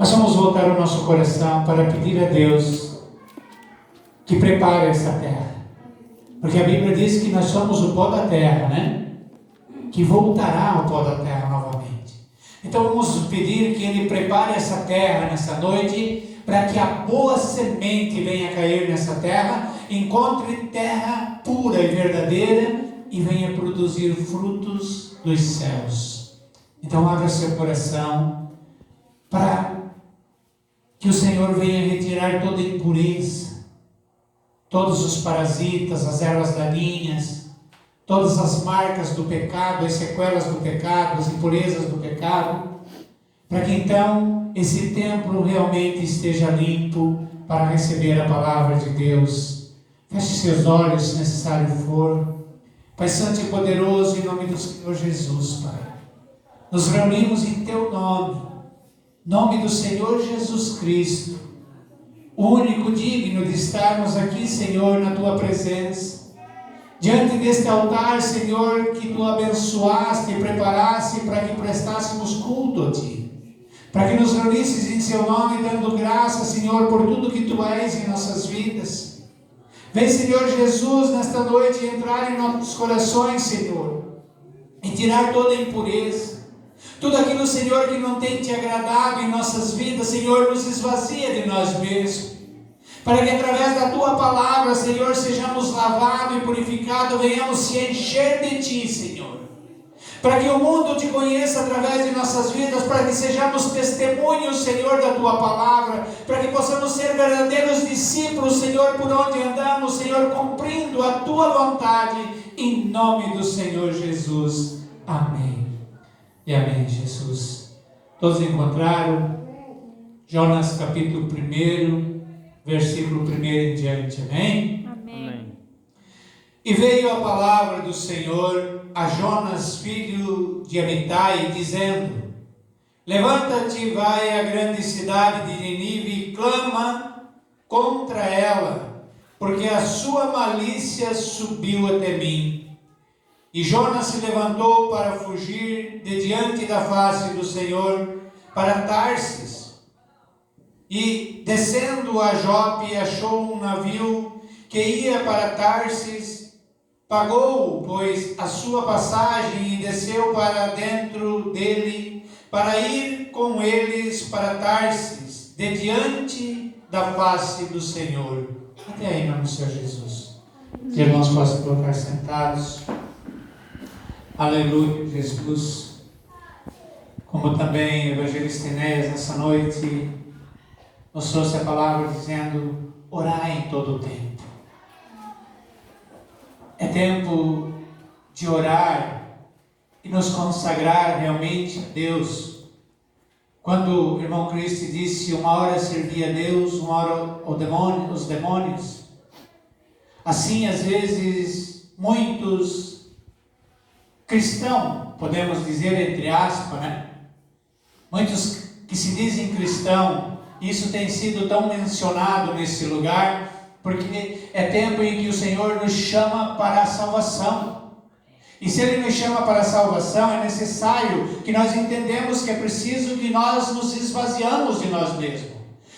Nós vamos voltar o nosso coração para pedir a Deus que prepare essa terra. Porque a Bíblia diz que nós somos o pó da terra, né? Que voltará ao pó da terra novamente. Então vamos pedir que Ele prepare essa terra nessa noite, para que a boa semente venha cair nessa terra, encontre terra pura e verdadeira e venha produzir frutos dos céus. Então abra seu coração para que o Senhor venha retirar toda impureza, todos os parasitas, as ervas daninhas, todas as marcas do pecado, as sequelas do pecado, as impurezas do pecado, para que então esse templo realmente esteja limpo para receber a palavra de Deus. Feche seus olhos, se necessário for. Pai Santo e poderoso, em nome do Senhor Jesus, Pai, nos reunimos em Teu nome do Senhor Jesus Cristo, o único digno de estarmos aqui, Senhor, na Tua presença, diante deste altar, Senhor, que Tu abençoaste e preparaste para que prestássemos culto a Ti, para que nos reunisses em Seu nome, dando graça, Senhor, por tudo que Tu és em nossas vidas. Vem, Senhor Jesus, nesta noite entrar em nossos corações, Senhor, e tirar toda a impureza, tudo aquilo, Senhor, que não tem Te agradado em nossas vidas, Senhor, nos esvazia de nós mesmos, para que através da Tua palavra, Senhor, sejamos lavados e purificados, venhamos se encher de Ti, Senhor, para que o mundo Te conheça através de nossas vidas, para que sejamos testemunhos, Senhor, da Tua palavra, para que possamos ser verdadeiros discípulos, Senhor, por onde andamos, Senhor, cumprindo a Tua vontade, em nome do Senhor Jesus. Amém. E amém, Jesus. Todos encontraram? Jonas capítulo 1, versículo 1 em diante. Amém? Amém. E veio a palavra do Senhor a Jonas, filho de Amitai, dizendo: levanta-te e vai à grande cidade de Nínive e clama contra ela, porque a sua malícia subiu até mim. E Jonas se levantou para fugir de diante da face do Senhor para Tarsis. E descendo a Jope, achou um navio que ia para Tarsis, pagou, pois, a sua passagem e desceu para dentro dele, para ir com eles para Tarsis, de diante da face do Senhor. Até aí, em nome do Senhor Jesus. Os irmãos possam colocar sentados. Aleluia, Jesus. Como também o evangelista Enéas nessa noite nos trouxe a palavra dizendo: orai em todo o tempo. É tempo de orar e nos consagrar realmente a Deus. Quando o irmão Cristo disse: uma hora servia a Deus, uma hora os demônios. Assim, às vezes, muitos cristãos, podemos dizer entre aspas, né? Muitos que se dizem cristão, isso tem sido tão mencionado nesse lugar, porque é tempo em que o Senhor nos chama para a salvação. E se Ele nos chama para a salvação, é necessário que nós entendamos que é preciso que nós nos esvaziamos de nós mesmos.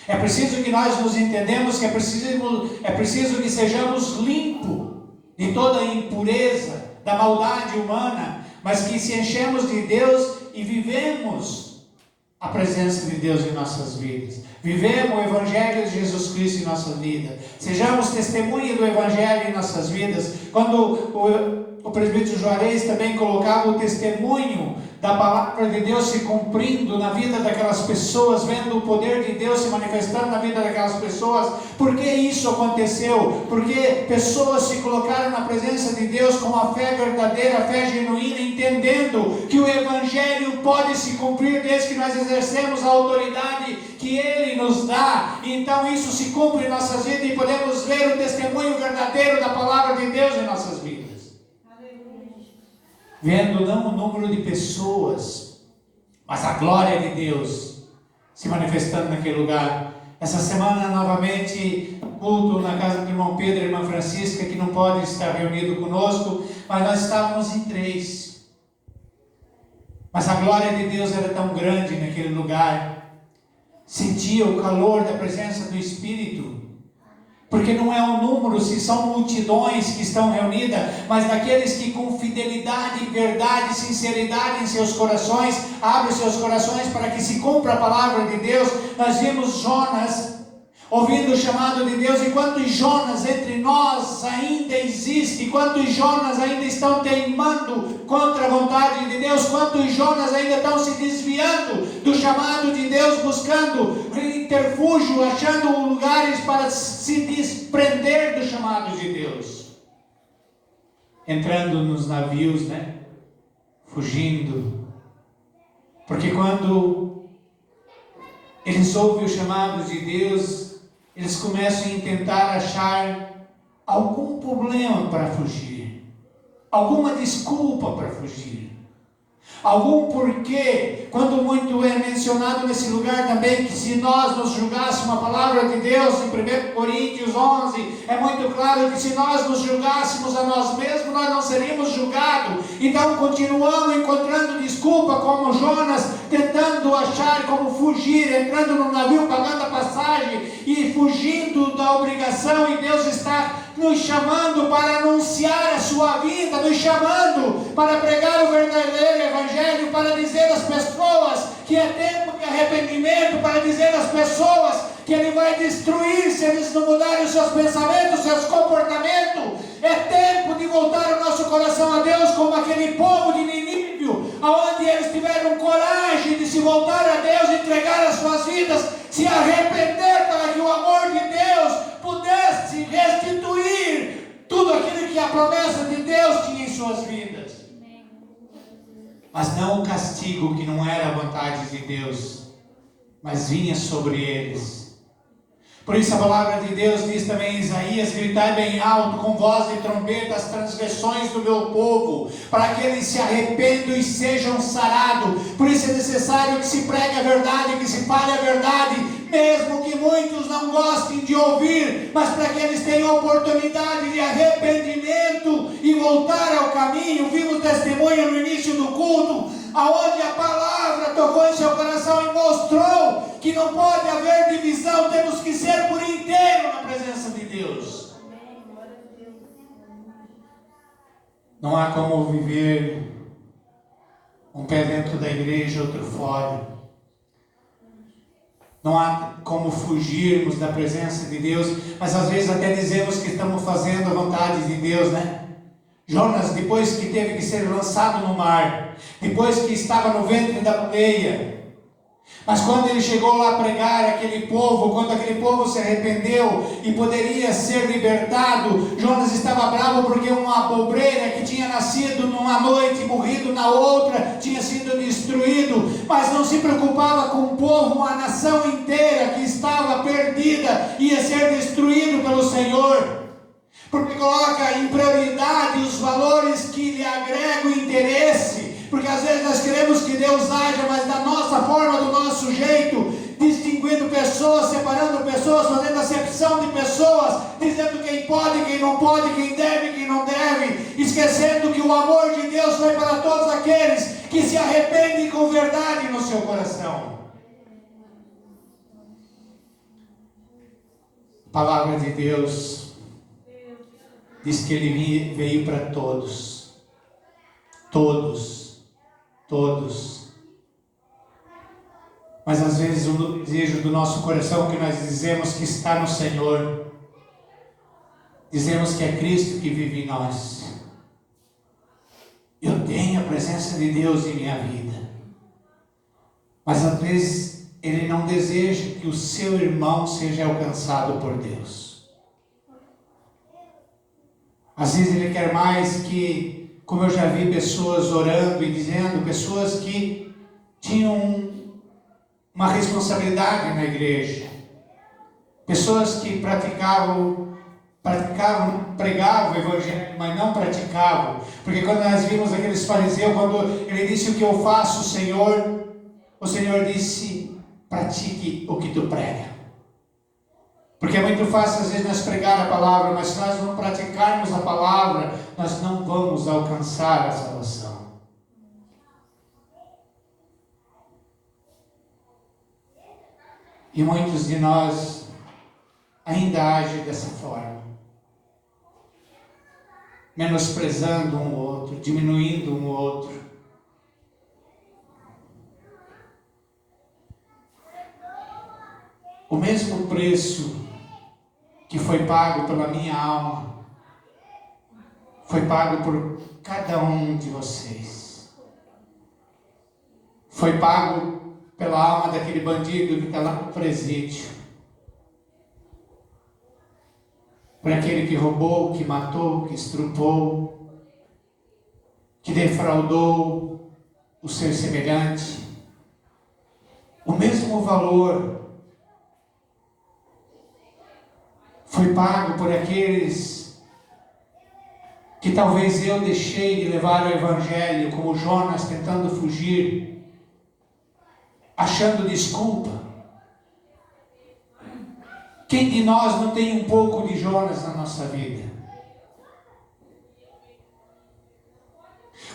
É preciso que nós nos entendemos que é preciso que sejamos limpos de toda a impureza, da maldade humana, mas que se enchemos de Deus e vivemos a presença de Deus em nossas vidas. Vivemos o Evangelho de Jesus Cristo em nossa vida. Sejamos testemunha do Evangelho em nossas vidas. Quando o presbítero Juarez também colocava o testemunho da palavra de Deus se cumprindo na vida daquelas pessoas, vendo o poder de Deus se manifestando na vida daquelas pessoas. Por que isso aconteceu? Porque pessoas se colocaram na presença de Deus com a fé verdadeira, a fé genuína, entendendo que o Evangelho pode se cumprir desde que nós exercemos a autoridade que Ele nos dá. Então isso se cumpre em nossas vidas e podemos ver o testemunho verdadeiro da palavra de Deus em nossas vidas. Vendo não o número de pessoas, mas a glória de Deus se manifestando naquele lugar. Essa semana, novamente, culto na casa do irmão Pedro e irmã Francisca, que não pode estar reunido conosco, mas nós estávamos em 3. Mas a glória de Deus era tão grande naquele lugar, sentia o calor da presença do Espírito. Porque não é um número, se são multidões que estão reunidas, mas daqueles que com fidelidade, verdade, sinceridade em seus corações, abrem seus corações para que se cumpra a palavra de Deus. Nós vimos Jonas ouvindo o chamado de Deus, e quantos Jonas entre nós ainda existe, quantos Jonas ainda estão teimando contra a vontade de Deus, quantos Jonas ainda estão se desviando do chamado de Deus, buscando interfúgio, achando lugares para se desprender do chamado de Deus, entrando nos navios, fugindo, porque quando eles ouvem o chamado de Deus, eles começam a tentar achar algum problema para fugir, alguma desculpa para fugir, algum porquê. Quando muito é mencionado nesse lugar também, que se nós nos julgássemos a palavra de Deus, em 1 Coríntios 11, é muito claro que se nós nos julgássemos a nós mesmos, nós não seríamos julgados. Então continuamos encontrando desculpa, como Jonas, tentando achar como fugir, entrando no navio, pagando a passagem e fugindo da obrigação, e Deus está nos chamando para anunciar a sua vinda, nos chamando para pregar o verdadeiro evangelho, para dizer às pessoas que é tempo de arrependimento, para dizer às pessoas que Ele vai destruir se eles não mudarem os seus pensamentos, os seus comportamentos. É tempo de voltar o nosso coração a Deus, como aquele povo de Nínive, onde eles tiveram coragem de se voltar a Deus, entregar as suas vidas, se arrepender, para que o amor de Deus pudesse restituir tudo aquilo que a promessa de Deus tinha em suas vidas. Mas não o castigo, que não era a vontade de Deus, mas vinha sobre eles. Por isso a palavra de Deus diz também em Isaías: gritai bem alto com voz de trombeta as transgressões do meu povo, para que eles se arrependam e sejam sarados. Por isso é necessário que se pregue a verdade, que se fale a verdade, mesmo que muitos não gostem de ouvir, mas para que eles tenham oportunidade de arrependimento e voltar ao caminho. Vimos testemunho no início do culto, aonde a palavra tocou em seu coração e mostrou que não pode haver divisão, temos que ser por inteiro na presença de Deus. Não há como viver um pé dentro da igreja, outro fora. Não há como fugirmos da presença de Deus, mas às vezes até dizemos que estamos fazendo a vontade de Deus, Jonas, depois que teve que ser lançado no mar, depois que estava no ventre da baleia, mas quando ele chegou lá a pregar aquele povo, quando aquele povo se arrependeu e poderia ser libertado, Jonas estava bravo porque uma obreira que tinha nascido numa noite e morrido na outra tinha sido destruído, mas não se preocupava com o povo, uma nação inteira que estava perdida, ia ser destruído pelo Senhor, porque coloca em prioridade os valores que lhe agregam interesse. Porque às vezes nós queremos que Deus haja, mas da nossa forma, do nosso jeito, distinguindo pessoas, separando pessoas, fazendo acepção de pessoas, dizendo quem pode, quem não pode, quem deve, quem não deve, esquecendo que o amor de Deus foi para todos aqueles que se arrependem com verdade no seu coração. A palavra de Deus diz que Ele veio para todos. Todos. Mas às vezes o desejo do nosso coração, que nós dizemos que está no Senhor, dizemos que é Cristo que vive em nós. Eu tenho a presença de Deus em minha vida, mas às vezes Ele não deseja que o seu irmão seja alcançado por Deus. Às vezes Ele quer mais que, como eu já vi pessoas orando e dizendo, pessoas que tinham uma responsabilidade na igreja, pessoas que pregavam o evangelho, mas não praticavam, porque quando nós vimos aqueles fariseus, quando ele disse: o que eu faço, o Senhor disse: pratique o que tu prega. Porque é muito fácil às vezes nós pregar a palavra, mas se nós não praticarmos a palavra, nós não vamos alcançar a salvação. E muitos de nós ainda agem dessa forma, menosprezando um outro, diminuindo um outro. O mesmo preço que foi pago pela minha alma, foi pago por cada um de vocês. Foi pago pela alma daquele bandido que está lá no presídio. Por aquele que roubou, que matou, que estrupou, que defraudou o seu semelhante. O mesmo valor foi pago por aqueles que talvez eu deixei de levar o Evangelho, como Jonas tentando fugir, achando desculpa. Quem de nós não tem um pouco de Jonas na nossa vida?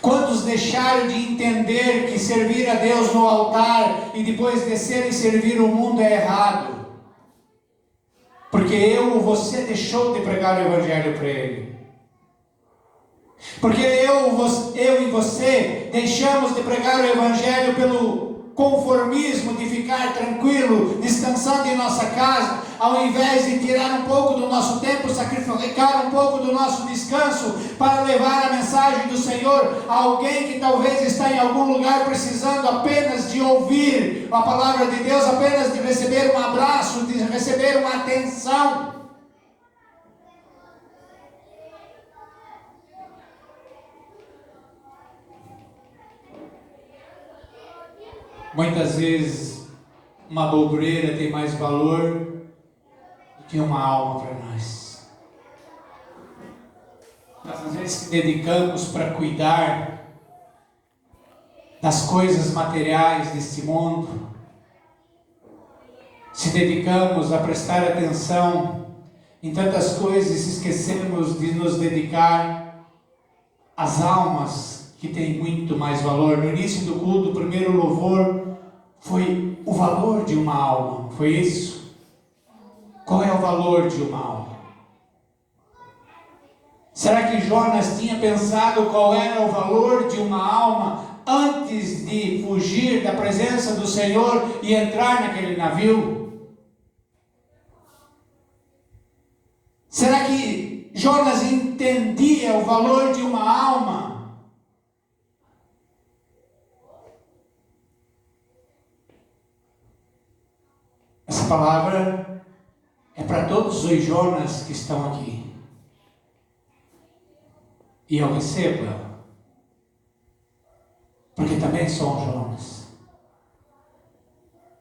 Quantos deixaram de entender que servir a Deus no altar e depois descer e servir o mundo é errado? Porque eu ou você deixou de pregar o Evangelho para ele. Porque eu e você deixamos de pregar o Evangelho pelo conformismo de ficar tranquilo, descansando em nossa casa, ao invés de tirar um pouco do nosso tempo, sacrificar um pouco do nosso descanso para levar a mensagem do Senhor a alguém que talvez está em algum lugar precisando apenas de ouvir a palavra de Deus, apenas de receber um abraço, de receber uma atenção. Muitas vezes uma obreira tem mais valor do que uma alma para nós. Nós às vezes se dedicamos para cuidar das coisas materiais deste mundo, se dedicamos a prestar atenção em tantas coisas e se esquecemos de nos dedicar às almas que tem muito mais valor. No início do culto, o primeiro louvor foi o valor de uma alma. Foi isso? Qual é o valor de uma alma? Será que Jonas tinha pensado qual era o valor de uma alma antes de fugir da presença do Senhor e entrar naquele navio? Será que Jonas entendia o valor de uma alma? Essa palavra é para todos os Jonas que estão aqui. E eu recebo ela. Porque também sou um Jonas.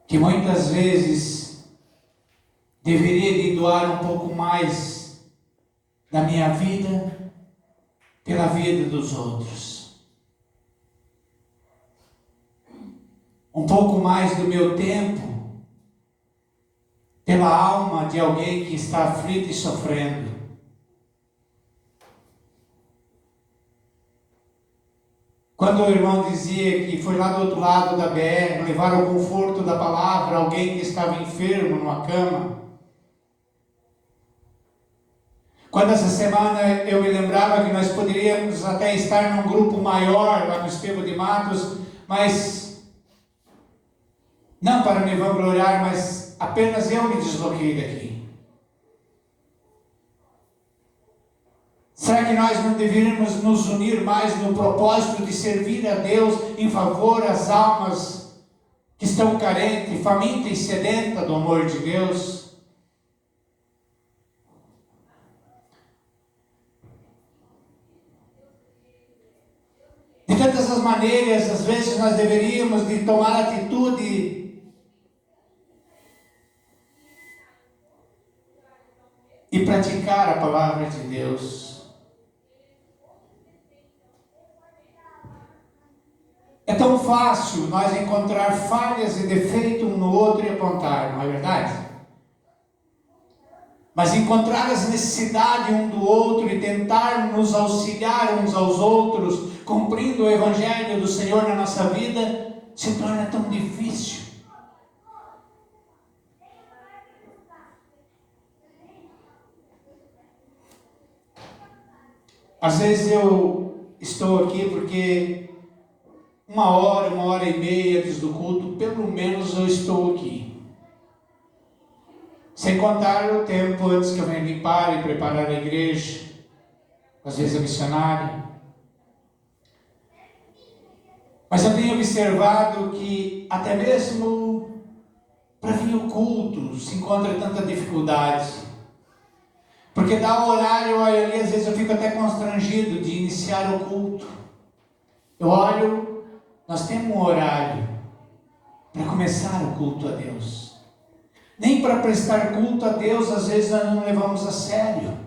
Que muitas vezes deveria de doar um pouco mais da minha vida pela vida dos outros. Um pouco mais do meu tempo pela alma de alguém que está aflito e sofrendo. Quando o irmão dizia que foi lá do outro lado da BR, levar o conforto da palavra a alguém que estava enfermo numa cama. Quando essa semana eu me lembrava que nós poderíamos até estar num grupo maior lá no Estevão de Matos, mas não para me vangloriar, mas apenas eu me desloquei daqui. Será que nós não deveríamos nos unir mais no propósito de servir a Deus em favor às almas que estão carentes, famintas e sedentas do amor de Deus? De tantas as maneiras, às vezes nós deveríamos de tomar atitude e praticar a palavra de Deus. É tão fácil nós encontrar falhas e defeitos um no outro e apontar, não é verdade? Mas encontrar as necessidades um do outro e tentar nos auxiliar uns aos outros, cumprindo o Evangelho do Senhor na nossa vida, se torna tão difícil. Às vezes eu estou aqui porque uma hora e meia antes do culto, pelo menos eu estou aqui. Sem contar o tempo antes que eu venho limpar e preparar a igreja, às vezes a missionária. Mas eu tenho observado que até mesmo para vir o culto se encontra tanta dificuldade. Porque dá o horário, eu olho ali, às vezes eu fico até constrangido de iniciar o culto. Eu olho, nós temos um horário para começar o culto a Deus. Nem para prestar culto a Deus, às vezes nós não levamos a sério.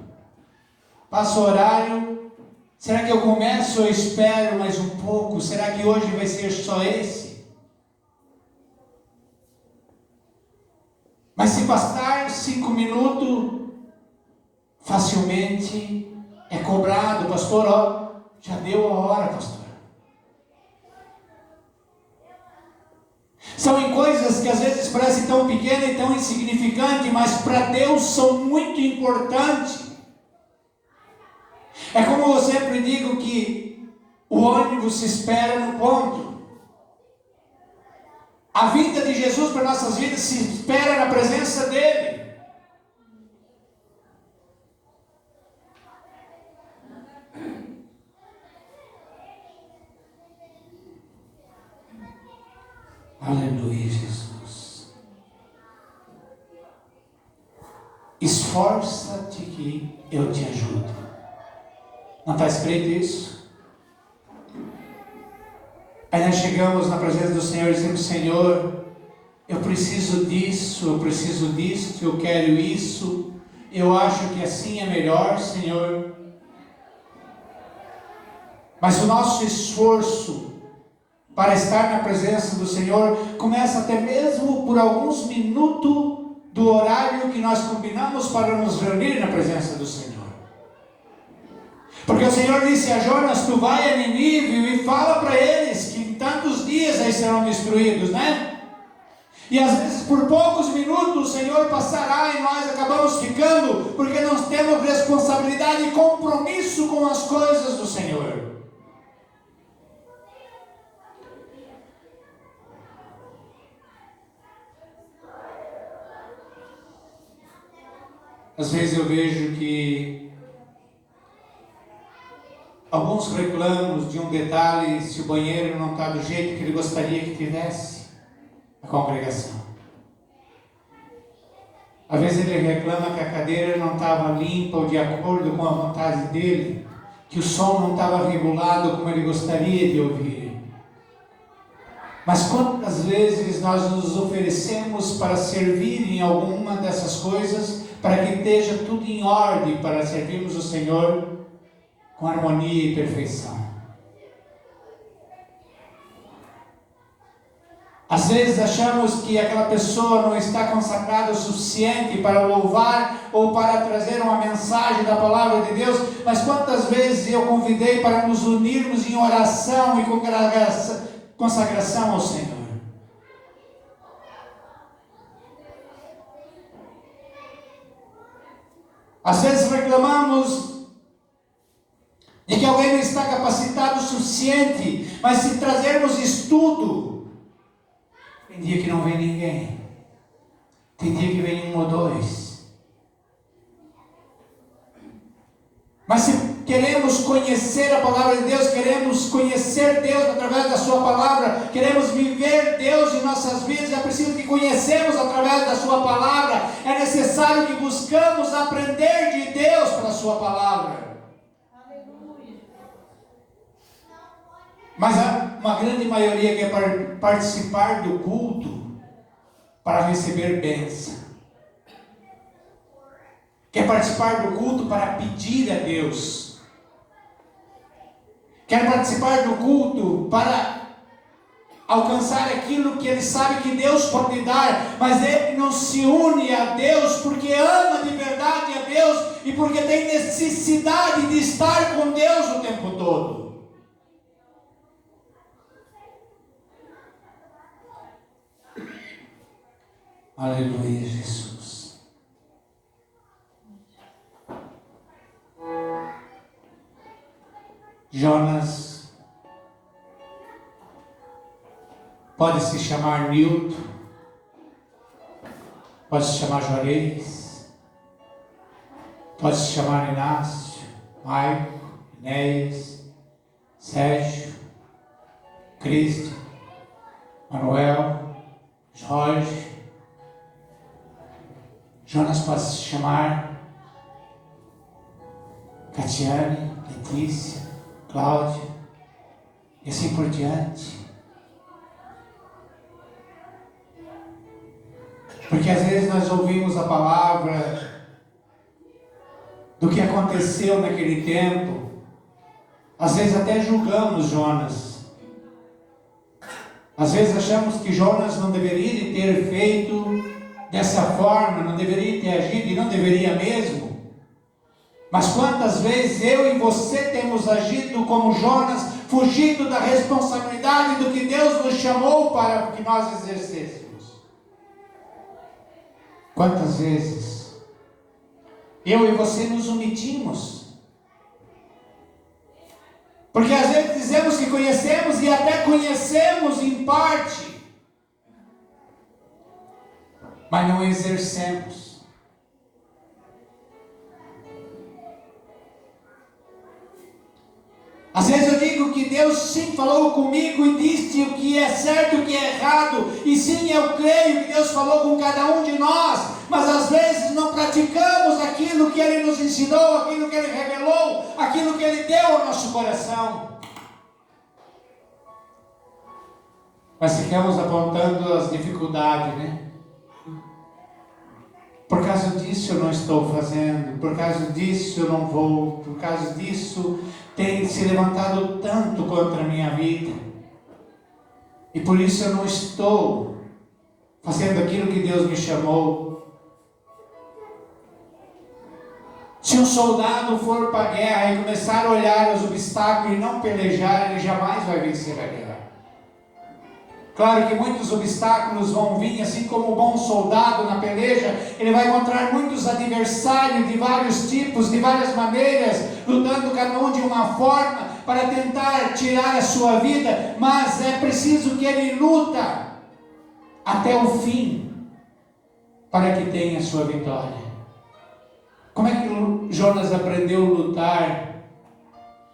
Passa o horário, será que eu começo ou espero mais um pouco? Será que hoje vai ser só esse? Mas se passar 5 minutos, facilmente é cobrado, pastor, ó, já deu a hora, pastor. São em coisas que às vezes parecem tão pequenas e tão insignificantes, mas para Deus são muito importantes. É como eu sempre digo que o ônibus se espera no ponto. A vinda de Jesus para nossas vidas se espera na presença dEle. Aleluia, Jesus. Esforça-te que eu te ajudo. Não está escrito isso? Aí nós chegamos na presença do Senhor e dizemos: Senhor, eu preciso disso, eu preciso disso, eu quero isso, eu acho que assim é melhor, Senhor. Mas o nosso esforço para estar na presença do Senhor começa até mesmo por alguns minutos do horário que nós combinamos para nos reunir na presença do Senhor. Porque o Senhor disse a Jonas: tu vai a Nínive e fala para eles que em tantos dias eles serão destruídos, né? E às vezes por poucos minutos o Senhor passará e nós acabamos ficando, porque nós temos responsabilidade e compromisso com as coisas do Senhor. Às vezes eu vejo que alguns reclamam de um detalhe, se o banheiro não está do jeito que ele gostaria que tivesse, a congregação. Às vezes ele reclama que a cadeira não estava limpa ou de acordo com a vontade dele, que o som não estava regulado como ele gostaria de ouvir. Mas quantas vezes nós nos oferecemos para servir em alguma dessas coisas, para que esteja tudo em ordem, para servirmos o Senhor com harmonia e perfeição. Às vezes achamos que aquela pessoa não está consagrada o suficiente para louvar ou para trazer uma mensagem da palavra de Deus, mas quantas vezes eu convidei para nos unirmos em oração e consagração ao Senhor. Às vezes reclamamos de que alguém não está capacitado o suficiente, mas se trazermos estudo, tem dia que não vem ninguém, tem dia que vem um ou dois. Mas se queremos conhecer a palavra de Deus, queremos conhecer Deus através da sua palavra, queremos viver Deus em nossas vidas, é preciso que conhecemos através da sua palavra, é necessário que buscamos aprender de Deus pela sua palavra. Mas uma grande maioria quer participar do culto para receber bênção. Quer participar do culto para pedir a Deus. Quer participar do culto para alcançar aquilo que ele sabe que Deus pode dar, mas ele não se une a Deus porque ama de verdade a Deus e porque tem necessidade de estar com Deus o tempo todo. Aleluia, Jesus. pode se chamar Nilton, pode se chamar Juarez, pode se chamar Inácio, Maico, Enéas, Sérgio, Cristian, Manuel, Jorge. Jonas pode se chamar Catiane, Letícia, Cláudia, e assim por diante. Porque às vezes nós ouvimos a palavra do que aconteceu naquele tempo, às vezes até julgamos Jonas. Às vezes achamos que Jonas não deveria ter feito dessa forma, não deveria ter agido e não deveria mesmo. Mas quantas vezes eu e você temos agido como Jonas, fugindo da responsabilidade do que Deus nos chamou para que nós exercêssemos? Quantas vezes eu e você nos omitimos? Porque às vezes dizemos que conhecemos e até conhecemos em parte, mas não exercemos. Às vezes eu digo que Deus sim falou comigo e disse o que é certo e o que é errado, e sim eu creio que Deus falou com cada um de nós, mas às vezes não praticamos aquilo que Ele nos ensinou, aquilo que Ele revelou, aquilo que Ele deu ao nosso coração. Mas ficamos apontando as dificuldades, né? Por causa disso eu não estou fazendo, por causa disso eu não vou, por causa disso tem se levantado tanto contra a minha vida, e por isso eu não estou fazendo aquilo que Deus me chamou. Se um soldado for para a guerra e começar a olhar os obstáculos e não pelejar, ele jamais vai vencer a guerra. Claro que muitos obstáculos vão vir, assim como o bom soldado na peleja, ele vai encontrar muitos adversários de vários tipos, de várias maneiras, lutando cada um de uma forma para tentar tirar a sua vida, mas é preciso que ele luta até o fim para que tenha a sua vitória. Como é que Jonas aprendeu a lutar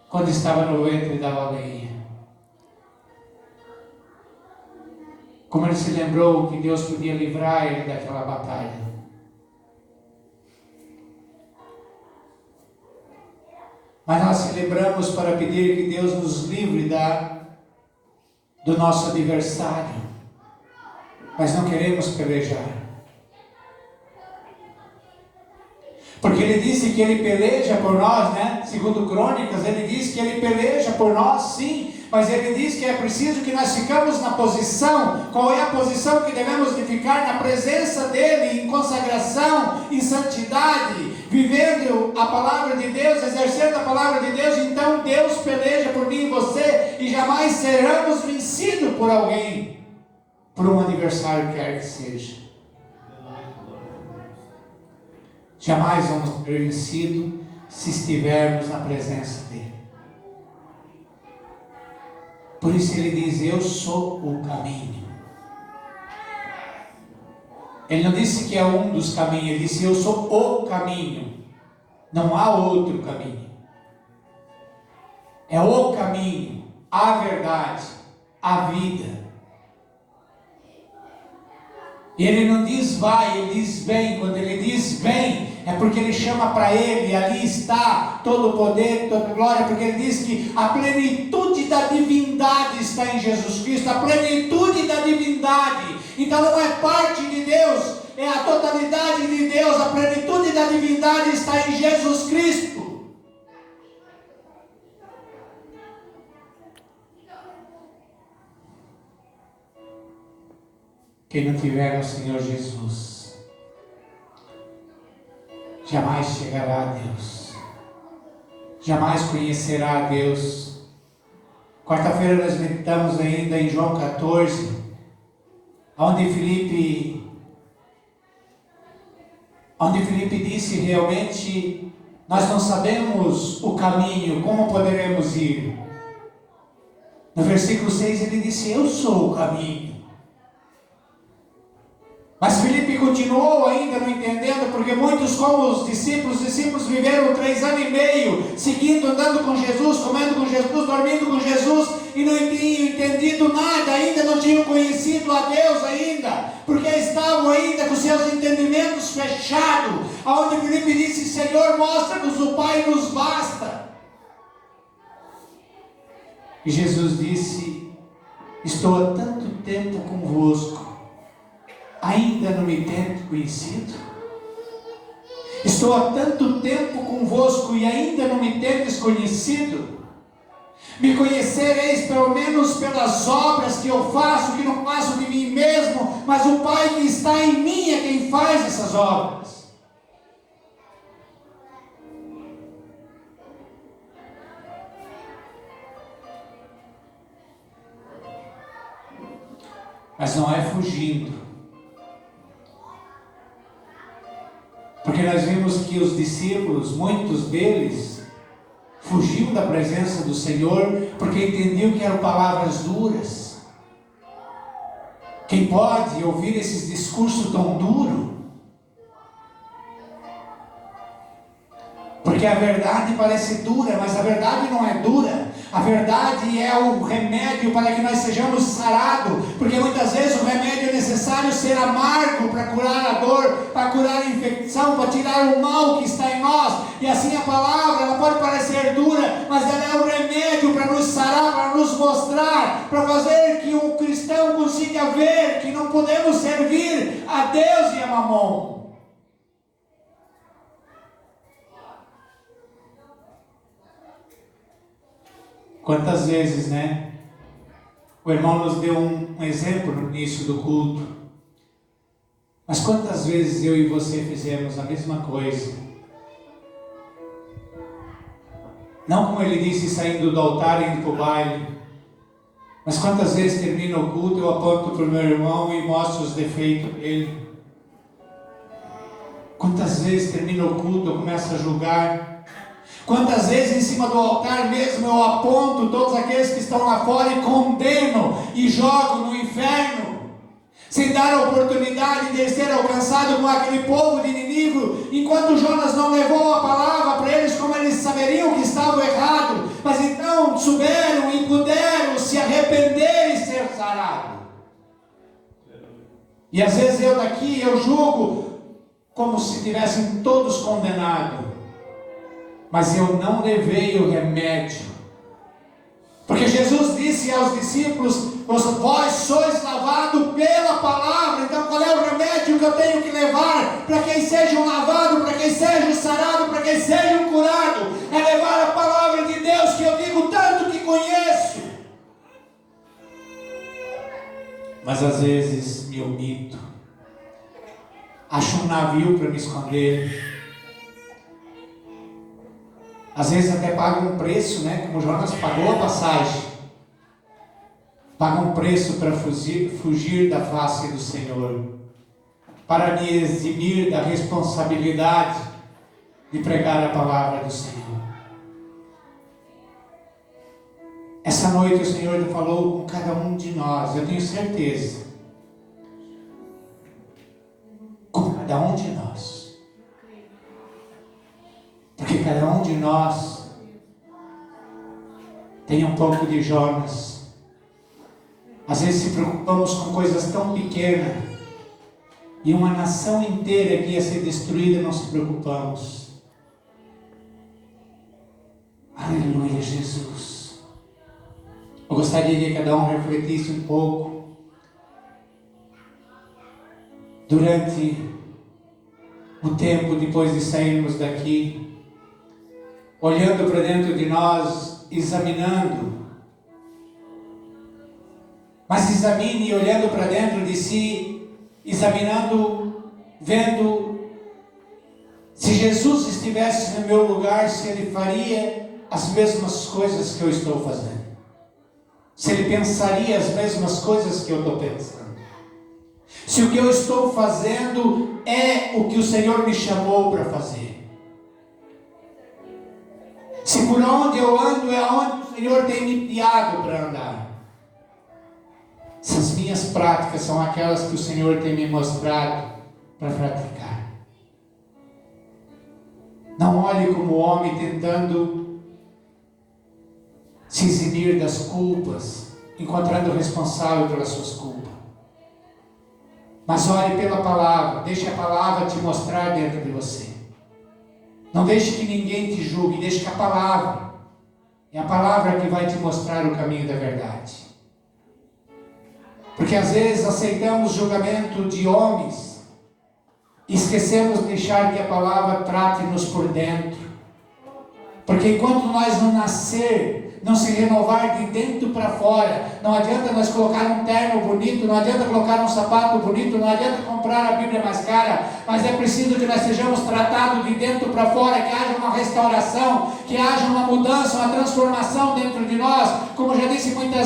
quando estava no ventre da baleia? Como ele se lembrou que Deus podia livrar ele daquela batalha. Mas nós celebramos para pedir que Deus nos livre do nosso adversário. Mas não queremos pelejar. Porque ele disse que ele peleja por nós, né? Segundo Crônicas, ele diz que ele peleja por nós, sim. Mas ele diz que é preciso que nós ficamos na posição. Qual é a posição que devemos de ficar? Na presença dele, em consagração, em santidade, vivendo a palavra de Deus, exercendo a palavra de Deus. Então Deus peleja por mim e você, e jamais seremos vencidos por alguém, por um adversário quer que seja. Jamais vamos ser vencidos se estivermos na presença dele. Por isso ele diz: eu sou o caminho. Ele não disse que é um dos caminhos, ele disse: eu sou o caminho. Não há outro caminho. É o caminho, a verdade, a vida. E ele não diz vai, ele diz vem. Quando ele diz vem, é porque ele chama para ele, ali está todo o poder, toda a glória, porque ele diz que a plenitude da divindade está em Jesus Cristo, a plenitude da divindade. Então não é parte de Deus, é a totalidade de Deus, a plenitude da divindade está em Jesus Cristo. Quem não tiver o Senhor Jesus jamais chegará a Deus, jamais conhecerá a Deus. Quarta-feira nós meditamos ainda em João 14, onde Filipe disse: realmente nós não sabemos o caminho, como poderemos ir? No versículo 6 ele disse: eu sou o caminho, Mas Filipe continuou ainda não entendendo, porque muitos, como os discípulos viveram 3 anos e meio, seguindo, andando com Jesus, comendo com Jesus, dormindo com Jesus, e não tinham entendido nada ainda, não tinham conhecido a Deus ainda, porque estavam ainda com seus entendimentos fechados, aonde Filipe disse: Senhor, mostra-nos o Pai, nos basta. E Jesus disse: estou há tanto tempo convosco, ainda não me tendes conhecido? Estou há tanto tempo convosco e ainda não me tendes conhecido? Me conhecereis pelo menos pelas obras que eu faço, que não faço de mim mesmo, mas o Pai que está em mim é quem faz essas obras. Mas não é fugindo. Porque nós vimos que os discípulos, muitos deles, fugiam da presença do Senhor, porque entendiam que eram palavras duras. Quem pode ouvir esses discursos tão duros? Porque a verdade parece dura, mas a verdade não é dura. A verdade é o remédio para que nós sejamos sarados, porque muitas vezes o remédio é necessário ser amargo para curar a dor, para curar a infecção, para tirar o mal que está em nós. E assim a palavra, ela pode parecer dura, mas ela é o remédio para nos sarar, para nos mostrar, para fazer que um cristão consiga ver que não podemos servir a Deus e a Mamon. Quantas vezes, né? O irmão nos deu um exemplo no início do culto. Mas quantas vezes eu e você fizemos a mesma coisa? Não como ele disse, saindo do altar e indo para o baile. Mas quantas vezes termina o culto, eu aponto para o meu irmão e mostro os defeitos dele. Quantas vezes termina o culto, eu começo a julgar. Quantas vezes em cima do altar mesmo eu aponto todos aqueles que estão lá fora e condeno e jogo no inferno, sem dar a oportunidade de eles serem alcançados com aquele povo de Nínive, enquanto Jonas não levou a palavra para eles, como eles saberiam que estavam errados, mas então souberam e puderam se arrepender e ser sarados. E às vezes eu daqui, eu julgo como se tivessem todos condenados, mas eu não levei o remédio, porque Jesus disse aos discípulos: vós sois lavados pela palavra. Então qual é o remédio que eu tenho que levar para quem sejam lavados, para quem sejam sarados, para quem sejam curados? É levar a palavra de Deus, que eu digo tanto que conheço, mas às vezes me omito, acho um navio para me esconder. Às vezes até paga um preço, né? Como Jonas pagou a passagem. Paga um preço para fugir da face do Senhor. Para me eximir da responsabilidade de pregar a palavra do Senhor. Essa noite o Senhor falou com cada um de nós, eu tenho certeza. Com cada um de nós. Porque cada um de nós tem um pouco de Jonas. Às vezes se preocupamos com coisas tão pequenas, e uma nação inteira que ia ser destruída, não se preocupamos. Aleluia, Jesus. Eu gostaria que cada um refletisse um pouco durante o tempo depois de sairmos daqui, olhando para dentro de nós, examinando. Mas examine olhando para dentro de si, examinando, vendo se Jesus estivesse no meu lugar, se Ele faria as mesmas coisas que eu estou fazendo. Se Ele pensaria as mesmas coisas que eu estou pensando. Se o que eu estou fazendo é o que o Senhor me chamou para fazer. Se por onde eu ando é onde o Senhor tem me guiado para andar. Essas minhas práticas são aquelas que o Senhor tem me mostrado para praticar. Não olhe como homem tentando se eximir das culpas, encontrando o responsável pelas suas culpas. Mas olhe pela palavra, deixe a palavra te mostrar dentro de você. Não deixe que ninguém te julgue, deixe que a palavra, é a palavra que vai te mostrar o caminho da verdade. Porque às vezes aceitamos julgamento de homens e esquecemos de deixar que a palavra trate-nos por dentro. Porque enquanto nós não nascer, não se renovar de dentro para fora, não adianta nós colocar um terno bonito, não adianta colocar um sapato bonito, não adianta comprar a Bíblia mais cara, mas é preciso que nós sejamos tratados de dentro para fora, que haja uma restauração, que haja uma mudança, uma transformação dentro de nós. Como já disse muitas